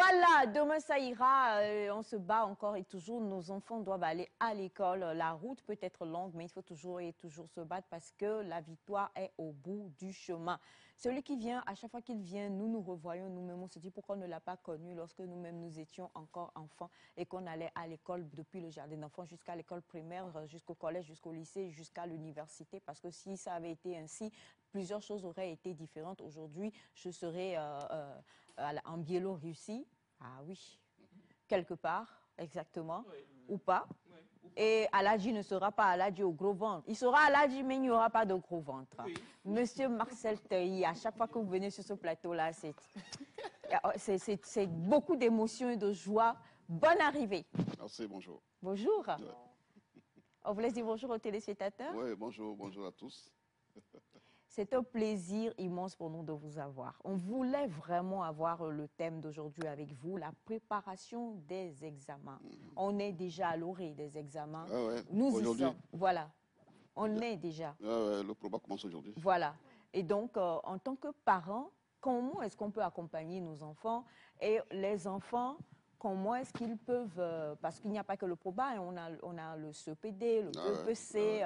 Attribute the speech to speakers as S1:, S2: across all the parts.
S1: Voilà, demain ça ira, on se bat encore et toujours, nos enfants doivent aller à l'école. La route peut être longue, mais il faut toujours et toujours se battre parce que la victoire est au bout du chemin. Celui qui vient, à chaque fois qu'il vient, nous nous revoyons nous-mêmes, on se dit pourquoi on ne l'a pas connu lorsque nous-mêmes nous étions encore enfants et qu'on allait à l'école depuis le jardin d'enfants jusqu'à l'école primaire, jusqu'au collège, jusqu'au lycée, jusqu'à l'université. Parce que si ça avait été ainsi, plusieurs choses auraient été différentes. Aujourd'hui, je serais en Biélorussie, ah oui, quelque part, exactement, ou pas. Et Aladji ne sera pas Aladji au gros ventre. Il sera Aladji, mais il n'y aura pas de gros ventre. Monsieur Marcel Teuilly, à chaque fois que vous venez sur ce plateau-là, c'est beaucoup d'émotions et de joie. Bonne arrivée.
S2: Merci, bonjour.
S1: Bonjour. On vous laisse dire bonjour aux téléspectateurs.
S2: Oui, bonjour, bonjour à tous.
S1: C'est un plaisir immense pour nous de vous avoir. On voulait vraiment avoir le thème d'aujourd'hui avec vous, la préparation des examens. On est déjà à l'orée des examens.
S2: Ah ouais,
S1: Nous y sommes. Voilà. On est déjà.
S2: Le programme commence aujourd'hui.
S1: Voilà. Et donc, en tant que parents, comment est-ce qu'on peut accompagner nos enfants et les enfants? Comment est-ce qu'ils peuvent, parce qu'il n'y a pas que le PROBA, on a le CEPD, le BEPC,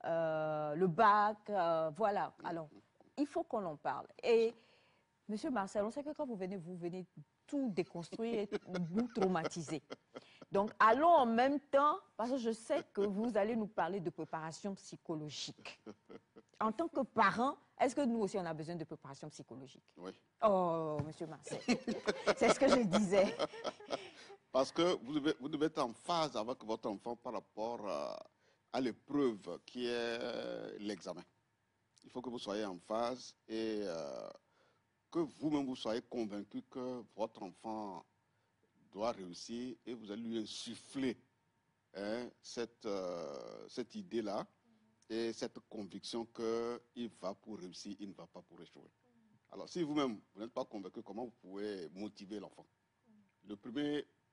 S1: le bac, voilà. Alors, il faut qu'on en parle. Et, Monsieur Marcel, on sait que quand vous venez tout déconstruire et vous traumatiser. Donc, allons en même temps, parce que je sais que vous allez nous parler de préparation psychologique. En tant que parent, est-ce que nous aussi, on a besoin de préparation psychologique?
S2: Oui.
S1: Oh, Monsieur Marcel, c'est ce que je disais.
S2: Parce que vous devez être en phase avec votre enfant par rapport à l'épreuve qui est l'examen. Il faut que vous soyez en phase et que vous-même vous soyez convaincu que votre enfant doit réussir et vous allez lui insuffler cette idée-là et cette conviction qu'il va pour réussir, il ne va pas pour échouer. Alors, si vous-même, vous n'êtes pas convaincu, comment vous pouvez motiver l'enfant?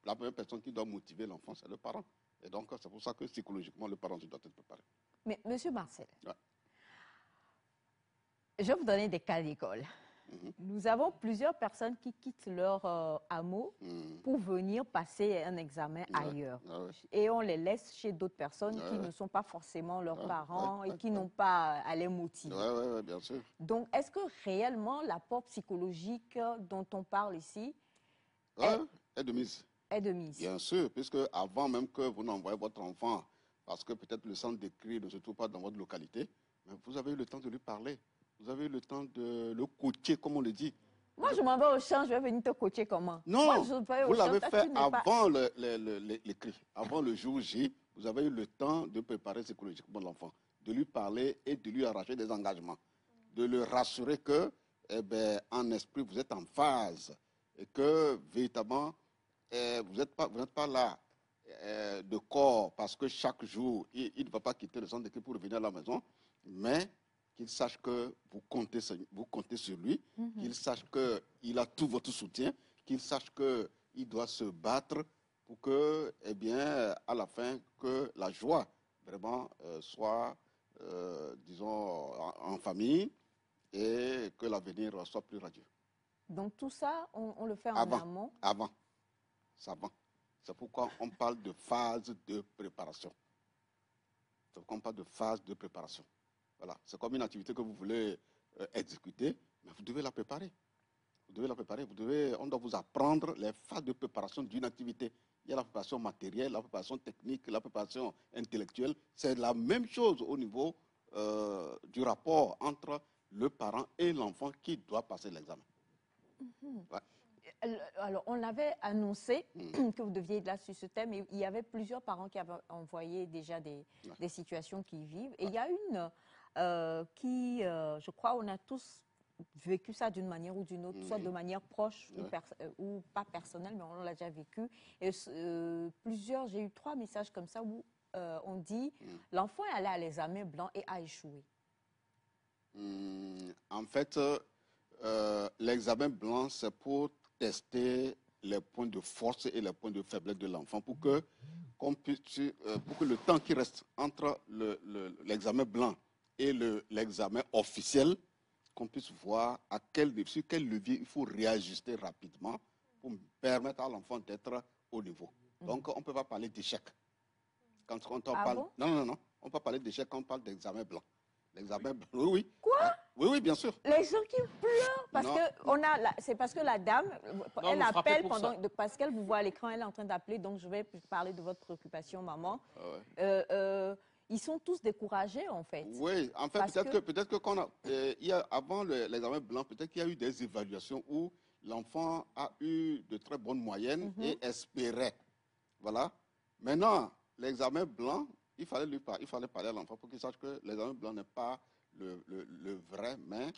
S2: La première personne qui doit motiver l'enfant, c'est le parent. Et donc, c'est pour ça que psychologiquement, le parent doit être préparé.
S1: Mais, Monsieur Marcel, je vais vous donner des cas d'école. Nous avons plusieurs personnes qui quittent leur hameau pour venir passer un examen ailleurs. Et on les laisse chez d'autres personnes qui ne sont pas forcément leurs parents et qui n'ont pas à les motiver.
S2: Oui, bien sûr.
S1: Donc, est-ce que réellement l'apport psychologique dont on parle ici
S2: est de mise?
S1: Est de mise.
S2: Bien sûr, puisque avant même que vous n'envoyez votre enfant, parce que peut-être le centre d'écrit ne se trouve pas dans votre localité, mais vous avez eu le temps de lui parler. Vous avez eu le temps de le coacher, comme on le dit.
S1: Moi, je m'en vais au champ, je vais venir te coacher comment?
S2: Non,
S1: moi,
S2: vous l'avez fait avant l'écrit, avant le jour J. Vous avez eu le temps de préparer psychologiquement l'enfant, de lui parler et de lui arracher des engagements, de le rassurer que, en esprit, vous êtes en phase et que, véritablement, vous n'êtes pas là de corps parce que chaque jour, il ne va pas quitter le centre d'écrit pour revenir à la maison, mais qu'il sache que vous comptez sur lui, qu'il sache qu'il a tout votre soutien, qu'il sache qu'il doit se battre pour que, à la fin, que la joie vraiment soit, disons, en famille et que l'avenir soit plus radieux.
S1: Donc tout ça, on le fait en amont?
S2: Avant. C'est pourquoi on parle de phase de préparation. C'est pourquoi on parle de phase de préparation. Voilà, c'est comme une activité que vous voulez exécuter, mais vous devez la préparer. Vous devez la préparer. On doit vous apprendre les phases de préparation d'une activité. Il y a la préparation matérielle, la préparation technique, la préparation intellectuelle. C'est la même chose au niveau du rapport entre le parent et l'enfant qui doit passer l'examen.
S1: Alors, on l'avait annoncé que vous deviez être là sur ce thème, et il y avait plusieurs parents qui avaient envoyé déjà des situations qu'ils vivent. Et il y a une qui, je crois, on a tous vécu ça d'une manière ou d'une autre, soit de manière proche ou pas personnelle, mais on l'a déjà vécu. Et j'ai eu 3 messages comme ça où on dit l'enfant est allé à l'examen blanc et a échoué.
S2: En fait, l'examen blanc, c'est pour tester les points de force et les points de faiblesse de l'enfant pour que le temps qui reste entre l'examen blanc et l'examen officiel, qu'on puisse voir sur quel levier il faut réajuster rapidement permettre à l'enfant d'être au niveau. Donc, on ne peut pas parler d'échec. Quand on
S1: Ah
S2: parle...
S1: bon?
S2: Non, non, non. On peut parler d'échec quand on parle d'examen blanc. L'examen blanc, oui, oui.
S1: Quoi?
S2: Ah, oui, oui, bien sûr.
S1: Les gens qui pleurent parce
S2: Non.
S1: que c'est parce que la dame,
S3: Non,
S1: elle
S3: vous frappez
S1: appelle
S3: pour ça.
S1: parce qu'elle vous voit à l'écran, elle est en train d'appeler, donc je vais parler de votre préoccupation, maman.
S2: Ah ouais.
S1: Ils sont tous découragés en fait.
S2: Oui, en fait,
S1: Parce
S2: peut-être que quand il y a, avant l'examen blanc, peut-être qu'il y a eu des évaluations où l'enfant a eu de très bonnes moyennes et espérait. Voilà. Maintenant, l'examen blanc, il fallait parler à l'enfant pour qu'il sache que l'examen blanc n'est pas le vrai, mais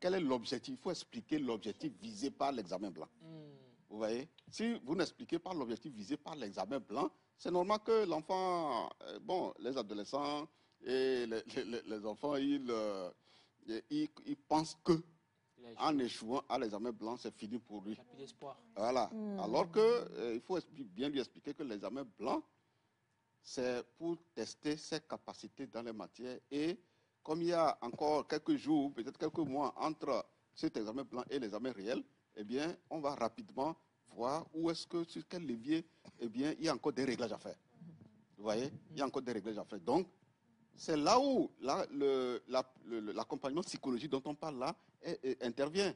S2: quel est l'objectif? Il faut expliquer l'objectif visé par l'examen blanc. Vous voyez? Si vous n'expliquez pas l'objectif visé par l'examen blanc, c'est normal que l'enfant, bon, les adolescents et les enfants, ils pensent que en échouant à l'examen blanc, c'est fini pour lui.
S3: Il n'y a plus d'espoir.
S2: Voilà. Alors que il faut bien lui expliquer que l'examen blanc, c'est pour tester ses capacités dans les matières. Et comme il y a encore quelques jours, peut-être quelques mois entre cet examen blanc et l'examen réel, eh bien, on va rapidement voir où est-ce que, sur quel levier, eh bien, il y a encore des réglages à faire. Vous voyez? Il y a encore des réglages à faire. Donc, c'est là où l'accompagnement psychologique dont on parle là intervient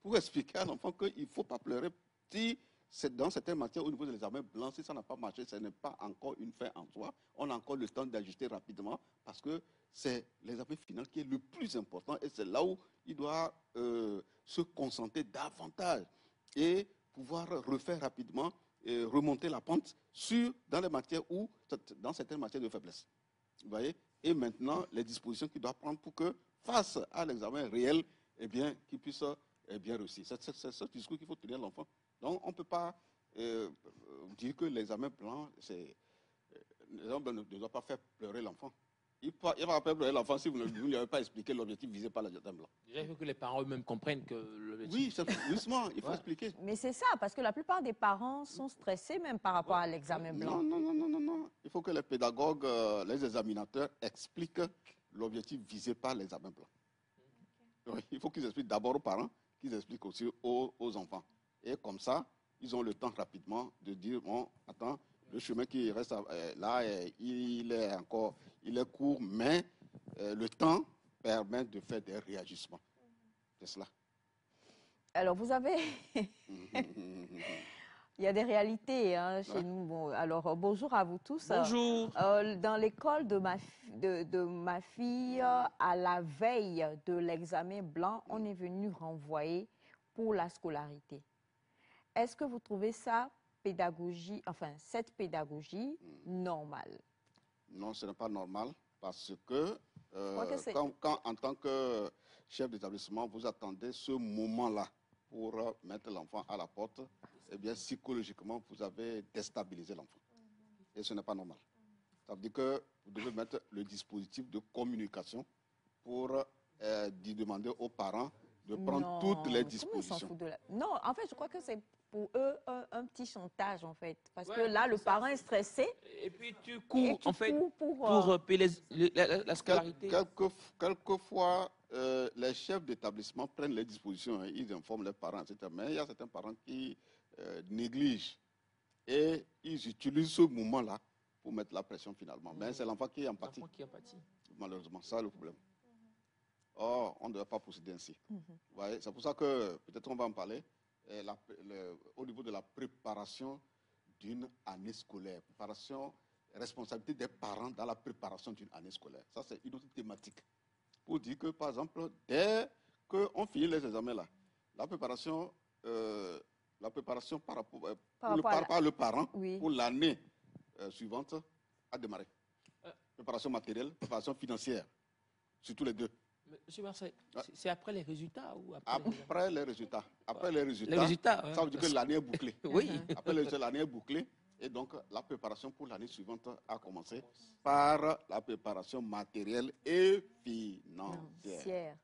S2: pour expliquer à l'enfant qu'il ne faut pas pleurer. Si c'est dans certaines matières, au niveau de l'examen blanc, si ça n'a pas marché, ce n'est pas encore une fin en soi. On a encore le temps d'ajuster rapidement parce que c'est l'examen final qui est le plus important et c'est là où il doit se concentrer davantage et pouvoir refaire rapidement et remonter la pente dans les matières où, dans certaines matières de faiblesse. Vous voyez? Et maintenant, les dispositions qu'il doit prendre pour que, face à l'examen réel, eh bien, qu'il puisse bien réussir. C'est ce discours qu'il faut tenir à l'enfant. Donc, on ne peut pas dire que l'examen blanc, l'examen blanc ne doit pas faire pleurer l'enfant. Il ne va pas faire pleurer l'enfant si vous ne lui avez pas expliqué l'objectif visé par l'examen blanc.
S3: Déjà, il faut que les parents eux-mêmes comprennent que l'objectif...
S2: Oui, justement, il faut expliquer.
S1: Mais c'est ça, parce que la plupart des parents sont stressés même par rapport à l'examen blanc.
S2: Non, non, non, non, non. Il faut que les pédagogues, les examinateurs expliquent l'objectif visé par l'examen blanc. Oui, il faut qu'ils expliquent d'abord aux parents, qu'ils expliquent aussi aux enfants. Et comme ça, ils ont le temps rapidement de dire, bon, attends, le chemin qui reste là, il est court, mais le temps permet de faire des réajustements. C'est cela.
S1: Alors, vous avez... Il y a des réalités chez nous. Bon, alors, bonjour à vous tous.
S3: Bonjour.
S1: Dans l'école de ma fille, à la veille de l'examen blanc, on est venu renvoyer pour la scolarité. Est-ce que vous trouvez ça cette pédagogie normale?
S2: Non, ce n'est pas normal parce que,
S1: que
S2: quand en tant que chef d'établissement, vous attendez ce moment-là pour mettre l'enfant à la porte, eh bien, psychologiquement, vous avez déstabilisé l'enfant. Et ce n'est pas normal. Ça veut dire que vous devez mettre le dispositif de communication pour demander aux parents de prendre toutes les dispositions.
S1: Non, en fait, je crois que c'est pour eux un petit chantage, en fait. Parce que là, le parent est stressé.
S3: Et puis tu cours, en fait,
S1: pour
S3: payer la scolarité.
S2: Quelquefois, les chefs d'établissement prennent les dispositions, hein, ils informent les parents, etc. Mais il y a certains parents qui négligent et ils utilisent ce moment-là pour mettre la pression finalement. Mais c'est l'enfant qui est empathique. Malheureusement, ça le problème. Or, on ne doit pas procéder ainsi. C'est pour ça que, peut-être on va en parler, au niveau de la préparation d'une année scolaire, responsabilité des parents dans la préparation d'une année scolaire. Ça, c'est une autre thématique. Pour dire que, par exemple, dès qu'on finit les examens là, la préparation par le parent pour l'année suivante a démarré. Préparation matérielle, préparation financière, surtout les deux.
S3: Monsieur Marseille, c'est après les résultats ou
S2: après les résultats? Après les résultats, ça veut dire que l'année est bouclée.
S3: Oui.
S2: Après les résultats, l'année est bouclée. Et donc, la préparation pour l'année suivante a commencé par la préparation matérielle et financière.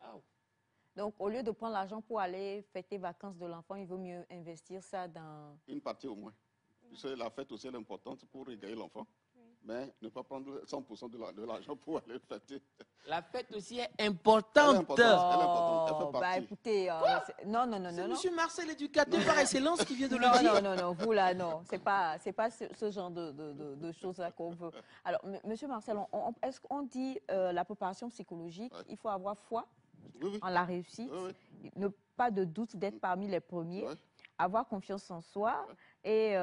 S1: Donc, au lieu de prendre l'argent pour aller fêter les vacances de l'enfant, il vaut mieux investir ça dans...
S2: Une partie au moins. Puisque la fête aussi est importante pour régaler l'enfant. mais ne pas prendre 100% de l'argent pour aller fêter.
S3: La fête aussi est
S2: Elle est
S3: importante.
S2: importante, elle est importante, elle fait
S1: Bah
S2: partie.
S1: écoutez, non, non, non,
S3: C'est
S1: non, non.
S3: M. Marcel, l'éducateur par excellence, qui vient de le
S1: Non,
S3: dire.
S1: non, non, non, vous là, non, c'est pas ce genre de choses-là qu'on veut. Alors, Monsieur Marcel, est-ce qu'on dit la préparation psychologique,
S2: Ouais.
S1: il faut avoir foi
S2: Oui, oui.
S1: en la réussite,
S2: Oui,
S1: ne pas de doute d'être parmi les premiers,
S2: Ouais.
S1: avoir confiance en soi et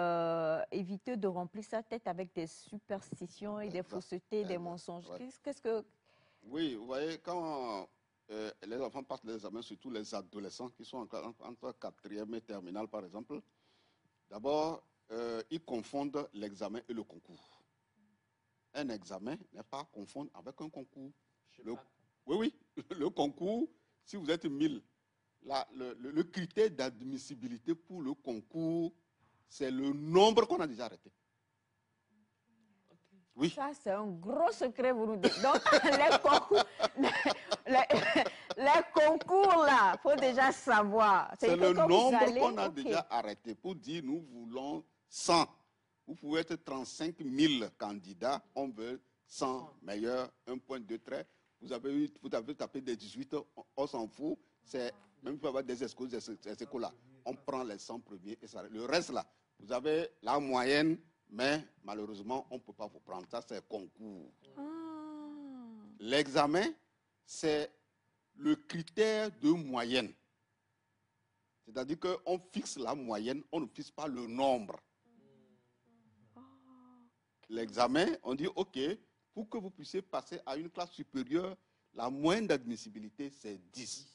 S1: éviter de remplir sa tête avec des superstitions et des
S2: Exact.
S1: faussetés, des
S2: Exact.
S1: mensonges.
S2: Ouais.
S1: Qu'est-ce que...
S2: Oui, vous voyez, quand les enfants passent les examens, surtout les adolescents qui sont entre 4e et terminale, par exemple, d'abord, ils confondent l'examen et le concours. Un examen n'est pas à confondre avec un concours. Oui, oui, le concours, si vous êtes 1000, le critère d'admissibilité pour le concours, c'est le nombre qu'on a déjà arrêté. Oui.
S1: Ça, c'est un gros secret, vous nous dites. Donc, les concours, là, il faut déjà savoir.
S2: C'est le
S1: quand vous
S2: nombre
S1: allez,
S2: qu'on a
S1: ok.
S2: déjà arrêté pour dire nous voulons 100. Vous pouvez être 35 000 candidats, on veut 100 meilleurs, un point de trait. Vous avez tapé des 18, on s'en fout. Même il faut avoir des écoles, ces écoles-là. On prend les 100 premiers et ça. Le reste là, vous avez la moyenne, mais malheureusement, on ne peut pas vous prendre. Ça, c'est concours.
S1: Ah.
S2: L'examen, c'est le critère de moyenne. C'est-à-dire qu'on fixe la moyenne, on ne fixe pas le nombre. L'examen, on dit, OK, pour que vous puissiez passer à une classe supérieure, la moyenne d'admissibilité, c'est 10.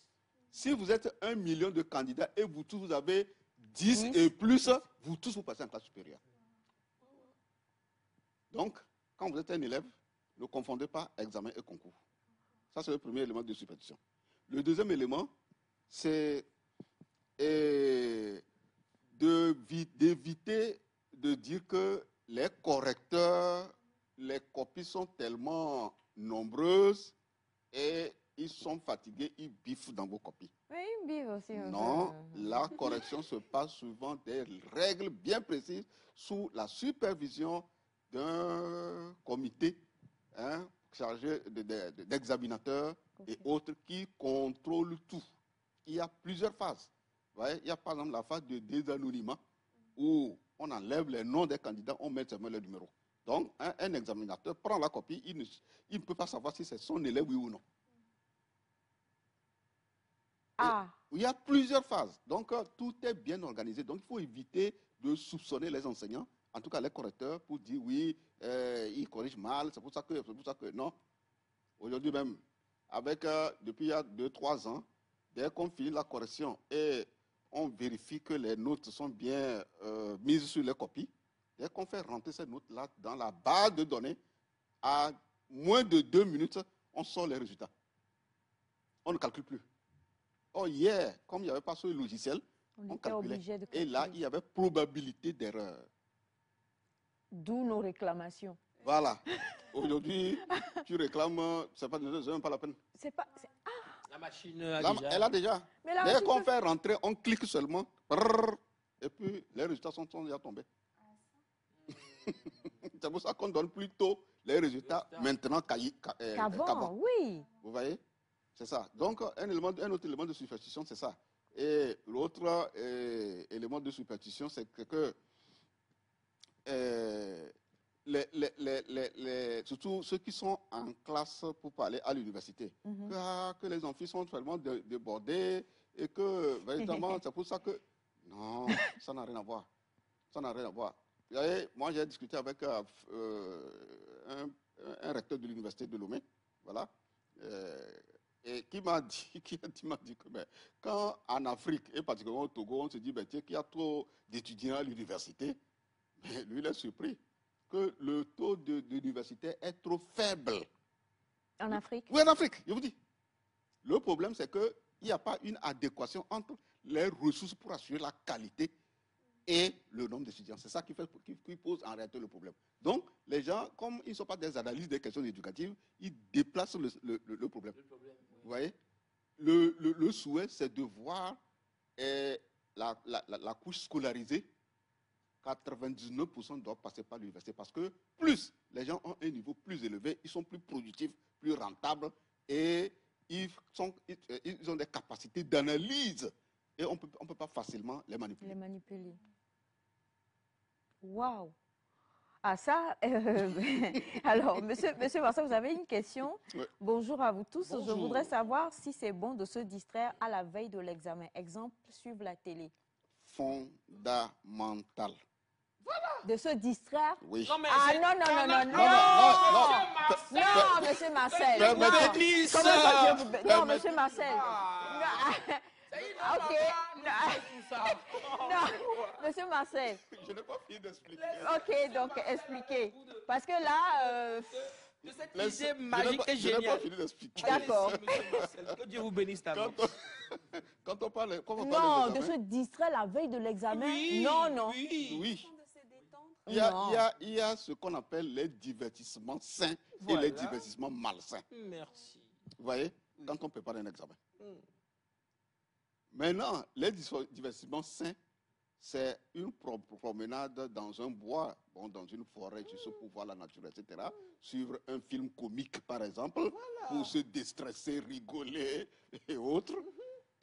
S2: Si vous êtes 1 million de candidats et vous tous, vous avez 10 et plus, vous tous, vous passez en classe supérieure. Donc, quand vous êtes un élève, ne confondez pas examen et concours. Ça, c'est le premier élément de supervision. Le deuxième élément, c'est d'éviter de dire que les correcteurs, les copies sont tellement nombreuses et ils sont fatigués, ils biffent dans vos copies.
S1: Oui, ils biffent aussi.
S2: Non, la correction se passe suivant des règles bien précises sous la supervision d'un comité chargé d'examinateurs et autres qui contrôlent tout. Il y a plusieurs phases. Vous voyez, il y a par exemple la phase de désanonymat où on enlève les noms des candidats, on met seulement le numéro. Donc, un examinateur prend la copie, il ne peut pas savoir si c'est son élève, oui ou non.
S1: Ah.
S2: Il y a plusieurs phases. Donc, tout est bien organisé. Donc, il faut éviter de soupçonner les enseignants, en tout cas les correcteurs, pour dire oui, ils corrigent mal, c'est pour ça que non. Aujourd'hui même, depuis il y a 2-3 ans, dès qu'on finit la correction et on vérifie que les notes sont bien mises sur les copies, dès qu'on fait rentrer ces notes-là dans la base de données, à moins de 2 minutes, on sort les résultats. On ne calcule plus. Oh, hier, comme il n'y avait pas ce logiciel, on calculait. Et là, il y avait probabilité d'erreur.
S1: D'où nos réclamations.
S2: Voilà. Aujourd'hui, tu réclames, c'est même pas la peine.
S3: La machine a déjà.
S2: Elle a déjà. Dès qu'on fait rentrer, on clique seulement. Et puis, les résultats sont déjà tombés. C'est pour ça qu'on donne plutôt les résultats maintenant
S1: qu'avant. Oui.
S2: Vous voyez? C'est ça. Donc, un autre élément de superstition, c'est ça. Et l'autre élément de superstition, c'est que surtout ceux qui sont en classe pour parler à l'université, que les amphis sont vraiment débordés et que, véritablement, c'est pour ça que... Non, ça n'a rien à voir. Ça n'a rien à voir. Vous voyez, moi, j'ai discuté avec un recteur de l'université de Lomé, voilà, et qui m'a dit que quand en Afrique, et particulièrement au Togo, on se dit qu'il y a trop d'étudiants à l'université, lui, il est surpris que le taux d'université est trop faible.
S1: En Afrique?
S2: Oui, en Afrique, je vous dis. Le problème, c'est qu'il n'y a pas une adéquation entre les ressources pour assurer la qualité et le nombre d'étudiants. C'est ça qui pose en réalité le problème. Donc, les gens, comme ils ne sont pas des analystes des questions éducatives, ils déplacent le problème. Vous voyez? Le souhait, c'est de voir la couche scolarisée 99% doivent passer par l'université parce que plus les gens ont un niveau plus élevé, ils sont plus productifs, plus rentables et ils ont des capacités d'analyse et on peut pas facilement les manipuler.
S1: Les manipuler. Waouh! Ah ça, alors, monsieur Marcel, vous avez une question?
S2: Oui.
S1: Bonjour à vous tous.
S3: Bonjour.
S1: Je voudrais savoir si c'est bon de se distraire à la veille de l'examen. Exemple, suivre la télé.
S2: Fondamental.
S1: De se distraire?
S2: Oui.
S3: Non, mais
S1: Ah
S3: c'est-
S1: non, non, non, non, non,
S2: non.
S1: non, monsieur Marcel.
S2: Permettez-
S1: Non.
S3: Bénisse.
S1: Comment ça, je vous- Non,
S2: Permettez-
S1: monsieur Marcel. Non. Ok. Non, monsieur Marcel.
S2: Je n'ai pas fini d'expliquer.
S1: Ok, donc expliquez. Parce que là,
S3: De cette
S2: Laissez-
S3: idée magique et
S2: Je n'ai pas
S3: géniale.
S2: fini d'expliquer.
S1: D'accord.
S3: Allez-y, monsieur Marcel, que Dieu vous bénisse d'abord.
S2: Quand on parle, quand on
S1: non,
S2: parle
S1: de
S2: des
S1: se distraire la veille de l'examen.
S3: Oui,
S1: Non, non.
S3: Oui.
S2: oui,
S1: Non.
S2: il y a ce qu'on appelle les divertissements sains
S3: Voilà.
S2: et les divertissements malsains.
S3: Merci.
S2: Vous voyez, quand on prépare un examen. Maintenant, les divertissements sains, c'est une promenade dans un bois, bon, dans une forêt, juste pour voir la nature, etc. Suivre un film comique, par exemple, pour se déstresser, rigoler et autres.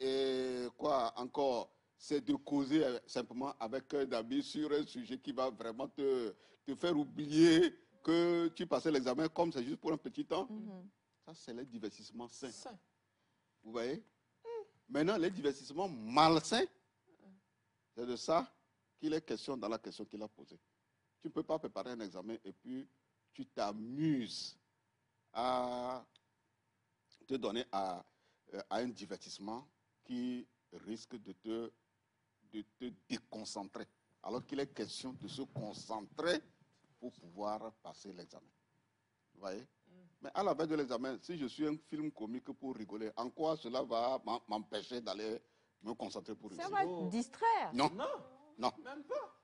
S2: Et quoi encore? C'est de causer simplement avec un ami sur un sujet qui va vraiment te faire oublier que tu passais l'examen comme c'est juste pour un petit temps. Ça, c'est les divertissements sains.
S3: Sain.
S2: Vous voyez? Maintenant, les divertissements malsains, c'est de ça qu'il est question dans la question qu'il a posée. Tu ne peux pas préparer un examen et puis tu t'amuses à te donner à un divertissement qui risque de te déconcentrer. Alors qu'il est question de se concentrer pour pouvoir passer l'examen. Vous voyez? Mais à la veille de l'examen, si je suis un film comique pour rigoler, en quoi cela va m'empêcher d'aller me concentrer pour
S1: Ça
S2: rigoler?
S1: va te distraire.
S2: Non,
S3: Non,
S2: non.
S3: même pas.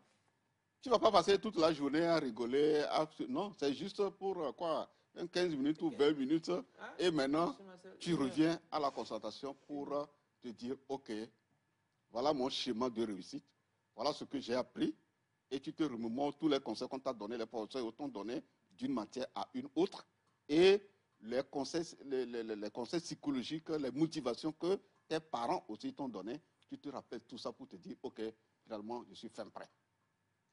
S2: Tu ne vas pas passer toute la journée à rigoler. Non, c'est juste pour quoi? 15 minutes ou 20 minutes. Et maintenant,
S3: Monsieur Marcel,
S2: tu reviens à la concentration pour te dire, OK, voilà mon schéma de réussite. Voilà ce que j'ai appris. Et tu te remémores tous les conseils qu'on t'a donnés, les professeurs t'ont donné d'une matière à une autre. Et les conseils psychologiques, les motivations que tes parents aussi t'ont donné, tu te rappelles tout ça pour te dire, OK, finalement, je suis fin prêt.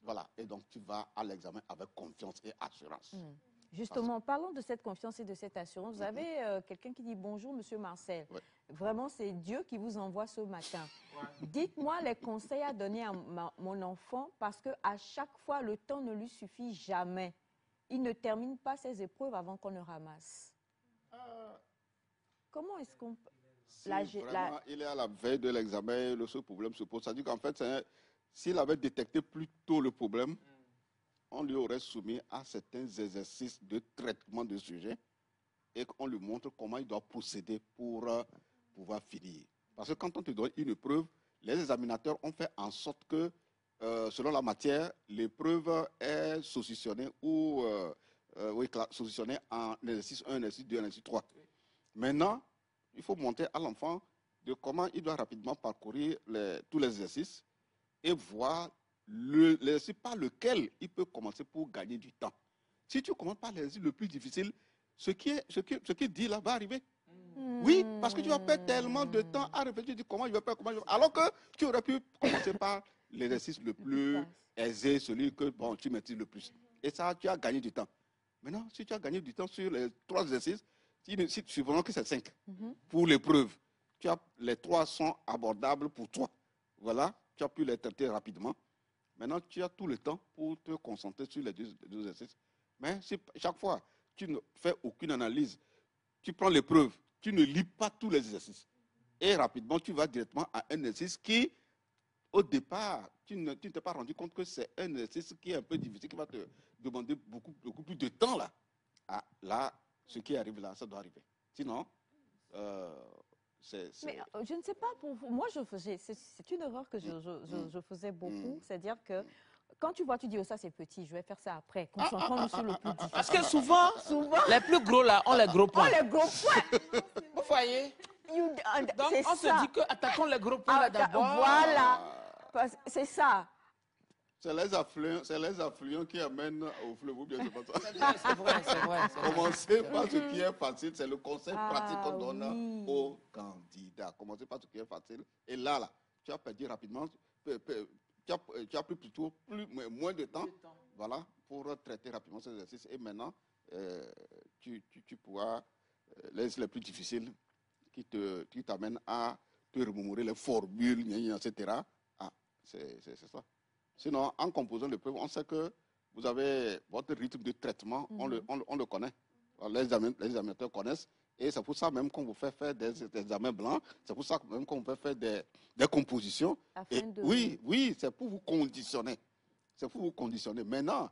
S2: Voilà. Et donc, tu vas à l'examen avec confiance et assurance.
S1: Justement, parlons de cette confiance et de cette assurance. Vous avez quelqu'un qui dit bonjour, monsieur Marcel.
S2: Ouais.
S1: Vraiment, c'est Dieu qui vous envoie ce matin. Dites-moi les conseils à donner à mon enfant parce qu'à chaque fois, le temps ne lui suffit jamais. Il ne termine pas ses épreuves avant qu'on ne ramasse. Comment est-ce qu'on...
S2: Si vraiment il est à la veille de l'examen, ce problème se pose. Ça dit qu'en fait, s'il avait détecté plus tôt le problème, on lui aurait soumis à certains exercices de traitement de sujet et qu'on lui montre comment il doit procéder pour pouvoir finir. Parce que quand on te donne une épreuve, les examinateurs ont fait en sorte que, selon la matière, l'épreuve est saucitionnée ou saucitionnée en exercice 1, exercice 2, exercice 3. Maintenant, il faut montrer à l'enfant de comment il doit rapidement parcourir tous les exercices et voir l'exercice par lequel il peut commencer pour gagner du temps. Si tu commences par l'exercice le plus difficile, ce qui dit là va arriver. Oui, parce que tu vas perdre tellement de temps à réfléchir, tu dis comment je vais faire, alors que tu aurais pu commencer par l'exercice le plus aisé, celui que tu maîtrises le plus. Et ça, tu as gagné du temps. Maintenant, si tu as gagné du temps sur les 3 exercices, supposons que c'est 5 pour l'épreuve, les 3 sont abordables pour toi. Voilà, tu as pu les traiter rapidement. Maintenant, tu as tout le temps pour te concentrer sur les deux exercices. Mais si chaque fois, tu ne fais aucune analyse, tu prends l'épreuve, tu ne lis pas tous les exercices. Et rapidement, tu vas directement à un exercice qui, au départ, tu ne t'es pas rendu compte que c'est un exercice qui est un peu difficile, qui va te demander beaucoup plus de temps là. Ah, là, ce qui arrive là, ça doit arriver. Sinon,
S1: Mais je ne sais pas pour vous. Moi, c'est une erreur que je faisais beaucoup. C'est-à-dire que quand tu vois, tu dis, oh, ça c'est petit, je vais faire ça après. Concentrons-nous sur le plus difficile.
S3: Parce que souvent, les plus gros là ont les gros points.
S1: Oh, les gros points.
S3: Vous voyez? Donc, on se dit que attaquons les gros points là d'abord.
S1: Voilà. C'est ça.
S2: C'est les affluents qui amènent au fleuve, ou bien c'est pas ça.
S3: C'est vrai.
S2: Commencez par ce qui est facile, c'est le conseil pratique qu'on donne aux candidats. Commencez par ce qui est facile. Et là, tu as perdu rapidement, tu as pris plutôt moins de temps, voilà, pour traiter rapidement ces exercices. Et maintenant, tu pourras, les plus difficiles, qui t'amènent à te remémorer les formules, etc. Ah, c'est ça. Sinon, en composant le preuve, on sait que vous avez votre rythme de traitement, on le connaît. Les examinateurs connaissent. Et c'est pour ça même qu'on vous fait faire des examens blancs. C'est pour ça même qu'on vous fait faire des compositions. Oui, c'est pour vous conditionner. C'est pour vous conditionner. Maintenant,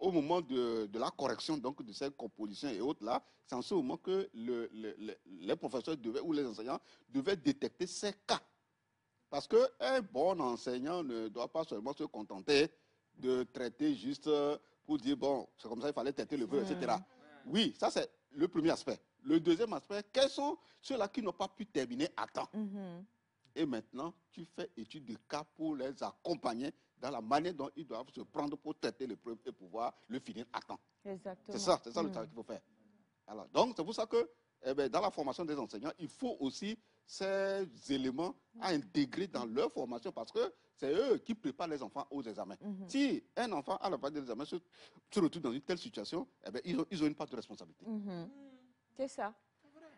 S2: au moment de la correction donc, de ces compositions et autres là, c'est en ce moment que les professeurs ou les enseignants devaient détecter ces cas. Parce qu'un bon enseignant ne doit pas seulement se contenter de traiter juste pour dire, bon, c'est comme ça, il fallait traiter le peu, etc. Oui, ça c'est le premier aspect. Le deuxième aspect, quels sont ceux-là qui n'ont pas pu terminer à temps? Et maintenant, tu fais étude de cas pour les accompagner dans la manière dont ils doivent se prendre pour traiter l'épreuve et pouvoir le finir à temps.
S1: Exactement.
S2: C'est ça le travail qu'il faut faire. Alors, donc, c'est pour ça que dans la formation des enseignants, il faut aussi ces éléments à intégrer dans leur formation parce que c'est eux qui préparent les enfants aux examens. Si un enfant, à la fin des examens, se retrouve dans une telle situation, ils ont une part de responsabilité.
S1: C'est ça.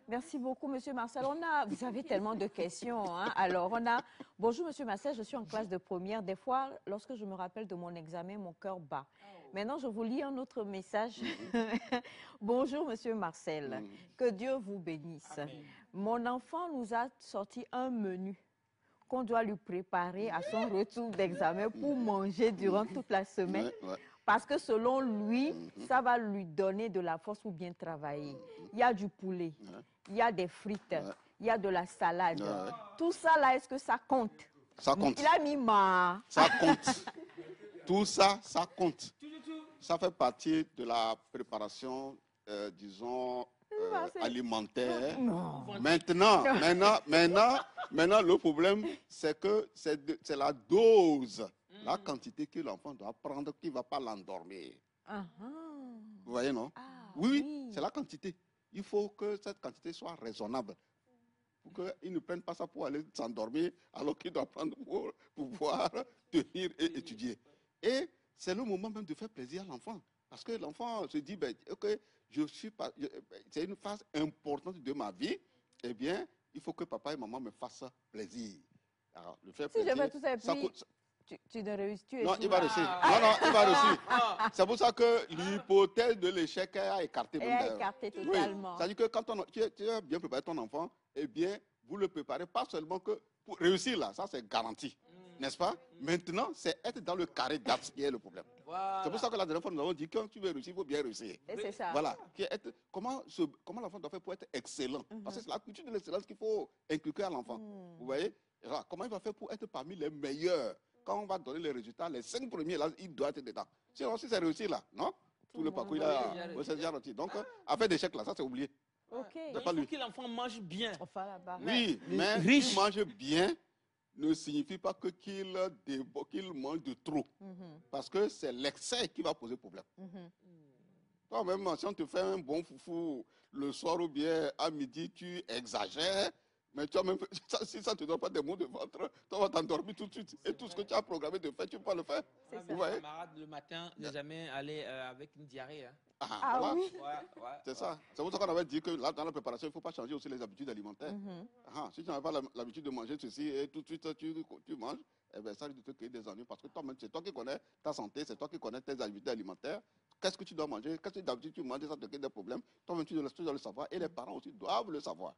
S1: Merci beaucoup, Monsieur Marcel. Vous avez tellement de questions. Hein? Alors, bonjour, Monsieur Marcel, je suis en classe de première. Des fois, lorsque je me rappelle de mon examen, mon cœur bat. Maintenant, je vous lis un autre message. Bonjour, Monsieur Marcel. Que Dieu vous bénisse. Amen. Mon enfant nous a sorti un menu qu'on doit lui préparer à son retour d'examen pour manger durant toute la semaine. Parce que selon lui, ça va lui donner de la force pour bien travailler. Il y a du poulet, il y a des frites, il y a de la salade. Tout ça là, est-ce que ça compte?
S2: Ça compte.
S1: Il a mis ma...
S2: Ça compte. Tout ça, ça compte. Ça fait partie de la préparation, disons, alimentaire. Maintenant, le problème, c'est que c'est la dose. La quantité que l'enfant doit prendre qui ne va pas l'endormir. Vous voyez, non? Oui, c'est la quantité. Il faut que cette quantité soit raisonnable. Pour qu'il ne prenne pas ça pour aller s'endormir alors qu'il doit prendre pour pouvoir tenir et étudier. Et c'est le moment même de faire plaisir à l'enfant. Parce que l'enfant se dit, ok, c'est une phase importante de ma vie. Eh bien, il faut que papa et maman me fassent plaisir. Alors, le faire plaisir,
S1: je fais tout ça, tu ne réussis pas.
S2: Non, il va réussir. Non, il va réussir. C'est pour ça que l'hypothèse de l'échec a écarté.
S1: Écarté totalement.
S2: Oui. C'est-à-dire que quand tu as bien préparé ton enfant, eh bien, vous le préparez pas seulement que pour réussir là, ça c'est garanti. N'est-ce pas? Maintenant, c'est être dans le carré d'axe qui est le problème. Voilà. C'est pour ça que la dernière fois, nous avons dit que quand tu veux réussir, il faut bien réussir.
S1: Et c'est ça.
S2: Voilà. Comment l'enfant doit faire pour être excellent? Parce que c'est la culture de l'excellence qu'il faut inculquer à l'enfant. Vous voyez? Alors, comment il va faire pour être parmi les meilleurs? Quand on va donner les résultats, les 5 premiers, là, il doit être dedans. Sinon, si c'est réussi là, non? Tout le parcours, c'est déjà réussi. Donc, affaire d'échec là, ça c'est oublié.
S1: Okay.
S3: Il faut que l'enfant mange bien.
S2: Oui, mais qu'il mange bien ne signifie pas qu'il mange de trop. Parce que c'est l'excès qui va poser problème. Toi-même, si on te fait un bon foufou le soir ou bien à midi, tu exagères. Mais toi-même, si ça ne te donne pas des maux de ventre, tu vas t'endormir tout de suite. Et tout ce que tu as programmé de faire, tu ne peux pas le faire.
S3: C'est ça. Mes camarades, le matin, jamais aller avec une diarrhée. Hein.
S2: Voilà.
S1: Oui.
S2: C'est ça. C'est pour ça qu'on avait dit que là, dans la préparation, il ne faut pas changer aussi les habitudes alimentaires. Si tu n'as pas l'habitude de manger ceci et tout de suite tu manges, eh bien, ça risque de te créer des ennuis parce que toi-même, c'est toi qui connais ta santé, c'est toi qui connais tes habitudes alimentaires. Qu'est-ce que tu dois manger? Qu'est-ce que d'habitude tu manges? Ça te crée des problèmes. Toi-même, tu dois le savoir et les parents aussi doivent le savoir.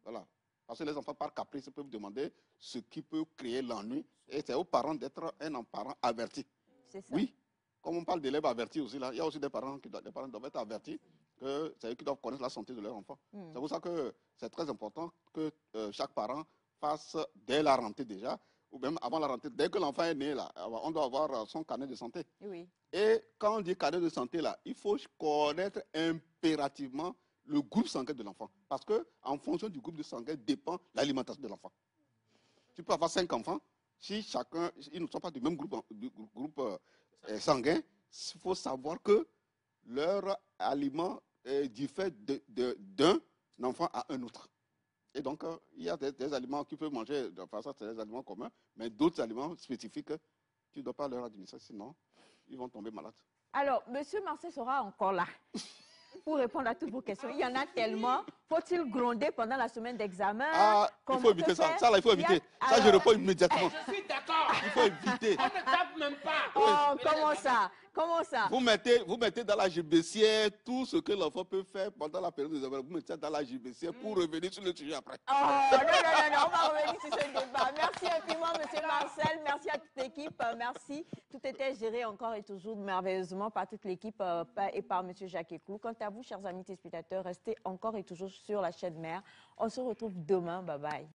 S2: Voilà. Parce que les enfants, par caprice, peuvent demander ce qui peut créer l'ennui. Et c'est aux parents d'être un parent averti.
S1: C'est ça.
S2: Oui. Comme on parle d'élèves avertis aussi, là, il y a aussi des parents qui doivent être avertis que c'est eux qui doivent connaître la santé de leur enfant. C'est pour ça que c'est très important que chaque parent fasse dès la rentrée déjà, ou même avant la rentrée, dès que l'enfant est né, là, on doit avoir son carnet de santé.
S1: Oui.
S2: Et quand on dit carnet de santé, là, il faut connaître impérativement le groupe sanguin de l'enfant. Parce qu'en fonction du groupe de sanguin dépend l'alimentation de l'enfant. Tu peux avoir 5 enfants. si chacun, ils ne sont pas du même groupe sanguin, il faut savoir que leur aliment diffère d'un enfant à un autre. Et donc, il y a des aliments qu'ils peuvent manger, de façon, c'est des aliments communs, mais d'autres aliments spécifiques, tu ne dois pas leur administrer, sinon ils vont tomber malades.
S1: Alors, M. Marcel sera encore là pour répondre à toutes vos questions. Il y en a tellement. Faut-il gronder pendant la semaine d'examen?
S2: Il faut éviter ça. Ça, là, il faut éviter. Ça, je réponds immédiatement.
S3: Je suis d'accord.
S2: Il faut éviter.
S3: On ne tape même pas.
S1: Oh, comment ça? Comment ça?
S2: Vous mettez dans la JBCR tout ce que l'enfant peut faire pendant la période d'examen. Vous mettez ça dans la JBCR pour revenir sur le sujet après.
S1: Oh, non, on va revenir sur ce débat. Merci infiniment, M. Marcel. Merci à toute l'équipe. Merci. Tout était géré encore et toujours merveilleusement par toute l'équipe et par M. Jacques Ekou. Quant à vous, chers amis téléspectateurs, restez encore et toujours sur la chaîne mère. On se retrouve demain. Bye bye.